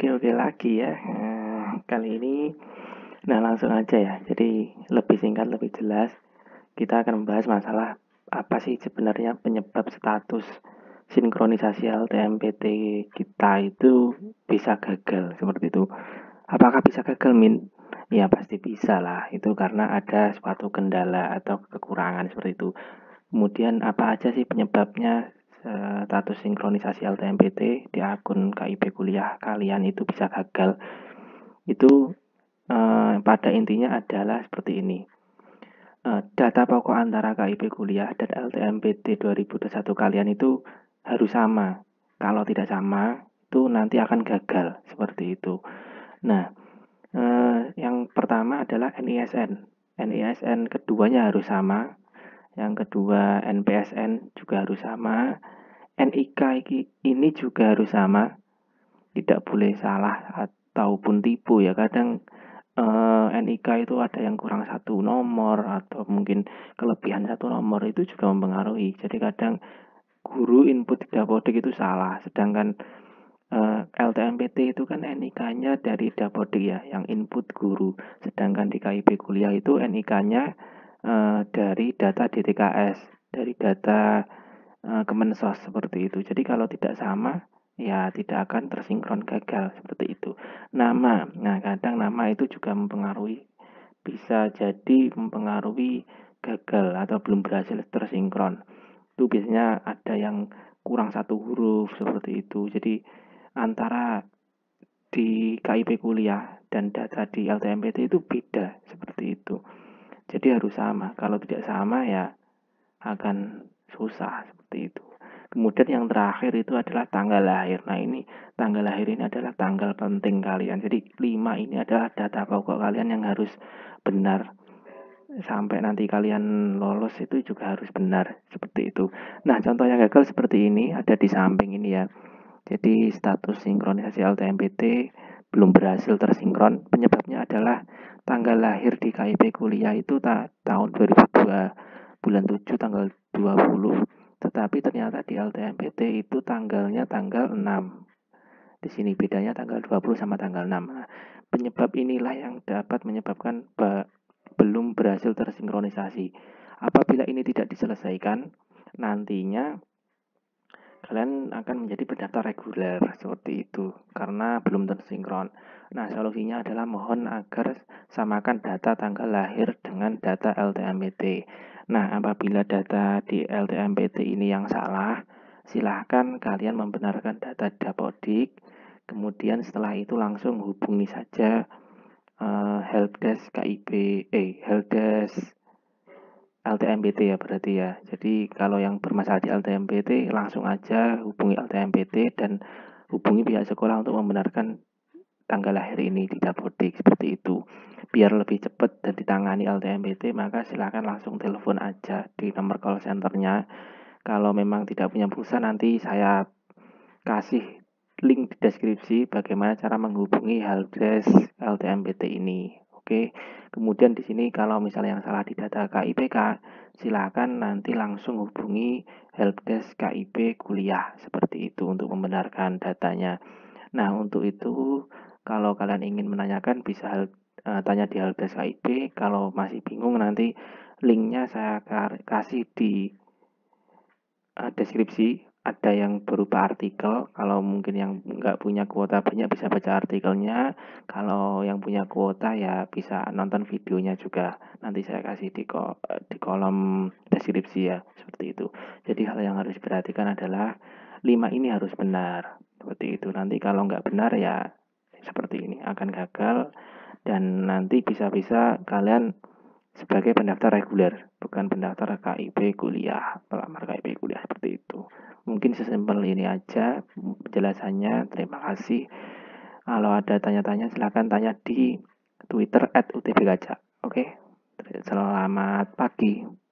Oke lagi ya. Kali ini langsung aja ya. Jadi lebih singkat, lebih jelas. Kita akan membahas masalah apa sih sebenarnya penyebab status sinkronisasi LTMPT kita itu bisa gagal seperti itu. Apakah bisa gagal, Min? Ya pasti bisa lah. Itu karena ada suatu kendala atau kekurangan seperti itu. Kemudian apa aja sih penyebabnya status sinkronisasi LTMPT di akun KIP kuliah kalian itu bisa gagal? Itu pada intinya adalah seperti ini. Data pokok antara KIP kuliah dan LTMPT 2021 kalian itu harus sama. Kalau tidak sama, itu nanti akan gagal seperti itu. Nah, yang pertama adalah NISN. NISN keduanya harus sama. Yang kedua NPSN juga harus sama. NIK ini juga harus sama. Tidak boleh salah ataupun tipu ya. Kadang NIK itu ada yang kurang satu nomor atau mungkin kelebihan satu nomor, itu juga mempengaruhi. Jadi kadang guru input di Dapodik itu salah, sedangkan LTMPT itu kan NIK-nya dari Dapodik ya, yang input guru. Sedangkan di KIP kuliah itu NIK-nya dari data DTKS, dari data Kemensos seperti itu. Jadi kalau tidak sama, ya tidak akan tersinkron, gagal seperti itu. Nama, nah kadang nama itu juga mempengaruhi, bisa jadi mempengaruhi gagal atau belum berhasil tersinkron. Itu biasanya ada yang kurang satu huruf seperti itu. Jadi antara di KIP kuliah dan data di LTMPT itu beda seperti itu. Jadi harus sama. Kalau tidak sama ya akan susah seperti itu. Kemudian yang terakhir itu adalah tanggal lahir. Nah ini tanggal lahir ini adalah tanggal penting kalian. Jadi 5 ini adalah data pokok kalian yang harus benar. Sampai nanti kalian lolos itu juga harus benar seperti itu. Nah contoh yang gagal seperti ini ada di samping ini ya. Jadi status sinkronisasi LTMPT belum berhasil tersinkron. Penyebabnya adalah tanggal lahir di KIP kuliah itu tahun 2002 bulan 7 tanggal 20. Tetapi ternyata di LTMPT itu tanggalnya tanggal 6. Di sini bedanya tanggal 20 sama tanggal 6. Nah, penyebab inilah yang dapat menyebabkan belum berhasil tersinkronisasi. Apabila ini tidak diselesaikan, nantinya kalian akan menjadi pendaftar reguler seperti itu karena belum tersinkron. Nah, solusinya adalah mohon agar samakan data tanggal lahir dengan data LTMPT. Nah, apabila data di LTMPT ini yang salah, silahkan kalian membenarkan data Dapodik. Kemudian setelah itu langsung hubungi saja helpdesk KIP, helpdesk LTMPT ya berarti ya. Jadi kalau yang bermasalah di LTMPT langsung aja hubungi LTMPT dan hubungi pihak sekolah untuk membenarkan tanggal lahir ini di Dapodik seperti itu. Biar lebih cepat dan ditangani LTMPT, maka silakan langsung telepon aja di nomor call centernya. Kalau memang tidak punya pulsa, nanti saya kasih link di deskripsi bagaimana cara menghubungi helpdesk LTMPT ini. Oke. Kemudian di sini kalau misalnya yang salah di data KIPK, silakan nanti langsung hubungi helpdesk KIP kuliah seperti itu untuk membenarkan datanya. Nah, untuk itu kalau kalian ingin menanyakan bisa tanya di helpdesk KIP. Kalau masih bingung nanti linknya saya kasih di deskripsi. Ada yang berupa artikel, kalau mungkin yang nggak punya kuota banyak bisa baca artikelnya, kalau yang punya kuota ya bisa nonton videonya juga, nanti saya kasih di kolom deskripsi ya, seperti itu. Jadi hal yang harus diperhatikan adalah 5 ini harus benar, seperti itu. Nanti kalau nggak benar ya seperti ini, akan gagal, dan nanti bisa-bisa kalian sebagai pendaftar reguler, bukan pendaftar KIP kuliah, pelamar KIP kuliah seperti itu. Mungkin sesimpel ini aja penjelasannya. Terima kasih. Kalau ada tanya-tanya silahkan tanya di Twitter @utbkaca. Oke. Selamat pagi.